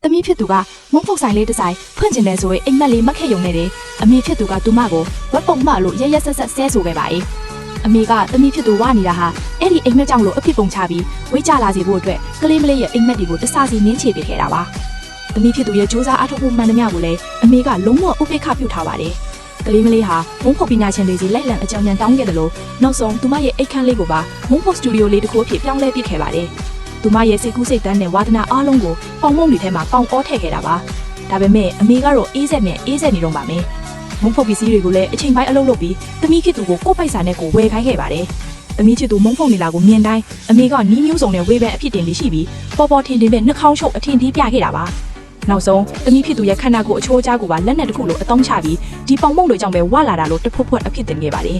တမီးဖြစ်သူကမုံဖုတ်ဆိုင်လေးတစ်ဆိုင်ဖွင့်ကျင်တယ်ဆိုရင်အိမ်မက်လေးမက်ခဲ့ရုံနဲ့တယ်အမေဖြစ်သူကသူမကိုဝက်ပုံမလို့ရက်ဆက်ဆက်ဆဲဆိုခဲ့ပါ၏အမေကတမီးဖြစ်သူဝနေတာဟာအဲ့ဒီအိမ်မက်ကြောင့်လို့အဖြစ်ပုံချပြီးဝိတ်ကြလာစေဖို့အတွက်ကလေးမလေးရဲ့အိမ်မက်တွေကိုတစားစီနင်းချေပေးခဲ့တာပါတမီးဖြစ်သူရဲ့စူးစမ်းအထောက်အကူမှန်သမျှကိုလည်းအမေကလုံးဝဥပိ္ပခပြုထားပါတယ်ကလေးမလေးဟာမုံဖုတ်ပညာရှင်တွေစီလိုက်လံအကြောင်းဉာဏ်တောင်းခဲ့တယ်လို့နောက်ဆုံးသူမရဲ့အိတ်ခမ်းလေးကိုပါမုံဖုတ်စတူဒီယိုလေးတစ်ခုအဖြစ်ပြောင်းလဲပစ်ခဲ့ပါတယ်သူမရဲ့စိတ်ကူးစိတ်တန်းနဲ့ဝါသနာအားလုံးကိုပေါင်မုံတွေထဲမှာပေါင်အောထည့်ခဲ့တာပါဒါပေမဲ့အမေကတော့အေးဆက်နဲ့အေးဆက်နေတော့ပါမယ်မုံဖုတ်ပစ္စည်းတွေကိုလည်းအချိန်ပိုင်းအလုပ်လုပ်ပြီးသမီးဖြစ်သူကိုကိုယ့်ပိုက်ဆံနဲ့ကိုဝယ်ခိုင်းခဲ့ပါတယ်သမီးချစ်သူမုံဖုတ်နေလာကိုမြင်တိုင်းအမေကနီးမျိုးစုံနဲ့ဝေးပန်းအဖြစ်တင်လေးရှိပြီးပေါ်ပေါ်ထင်ထင်နဲ့နှာခေါင်းချုပ်အထင်သေးပြခဲ့တာပါနောက်ဆုံးသမီးဖြစ်သူရဲ့ခန္ဓာကိုယ်အချိုးအကြားကိုပါလက်နဲ့တစ်ခုလိုအသုံးချပြီးဒီပေါင်မုံတွေကြောင့်ပဲဝါလာတာလို့တဖွတ်ဖွတ်အဖြစ်တင်ခဲ့ပါတယ်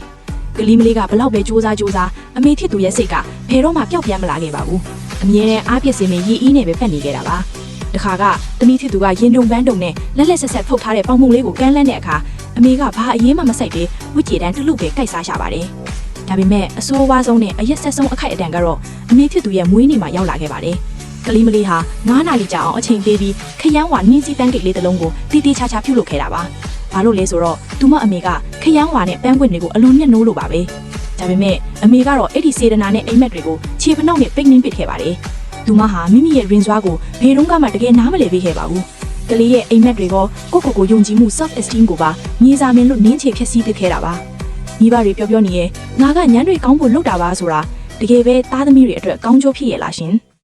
ကလေးမလေးကဘလောက်ပဲစူးစမ်းအမေဖြစ်သူရဲ့စိတ်ကဘယ်တော့မှပျောက်ပြမ်းမလာခဲ့ပါဘူးအမြဲတမ်းအားပြည့်စင်နေရည်အီးနဲ့ပဲဖက်နေခဲ့တာပါတခါကသမီးဖြစ်သူကရင်တုံပန်းတုံနဲ့လက်လက်ဆက်ဆက်ဖုတ်ထားတဲ့ပေါင်မုံလေးကိုကမ်းလှမ်းတဲ့အခါအမေကဘာအရေးမှမစိုက်ပဲဝိကြေတန်းတလူပဲကိုက်စားရှာပါတယ်ဒါပေမဲ့အဆိုးဝါးဆုံးနဲ့အရက်ဆက်ဆုံးအခိုက်အတန့်ကတော့အမေဖြစ်သူရဲ့မွေးနေ့မှာရောက်လာခဲ့ပါတယ်ကလေးမလေးဟာ9 နာရီကြာအောင်အချိန်ပေးပြီးခရမ်းဝါနင်းစီပန်းကိတ်လေးတစ်လုံးကိုတီတီချာချာပြုတ်လုပ်ခဲ့တာပါဘာလို့လဲဆိုတော့သူမအမေကခရမ်းဝါနဲ့ပန်းပွင့်တွေကိုအလွန်ညှက်နိုးလို့ပါပဲဒါပေမဲ့အမေကတော့အဲ့ဒီစေတနာနဲ့အိမ်မက်တွေကိုခြေဖနှောက်နဲ့ပိတ်နှင်းပစ်ခဲ့ပါတယ်သူမဟာမိမိရဲ့ရင်စွာကိုဘယ်တော့မှတကယ်နားမလည်ပေးခဲ့ပါဘူးကလေးရဲ့အိမ်မက်တွေကိုကိုယုံကြည်မှု self esteem ကိုပါမြေစာမင်းလို့နင်းချေဖျက်ဆီးပစ်ခဲ့တာပါမိဘတွေပြောနေရဲ့ငါကညမ်းတွေကောင်းဖို့လုပ်တာပါဆိုတာတကယ်ပဲသားသမီးတွေအတွက်ကောင်းကျိုးဖြစ်ရဲ့လားရှင်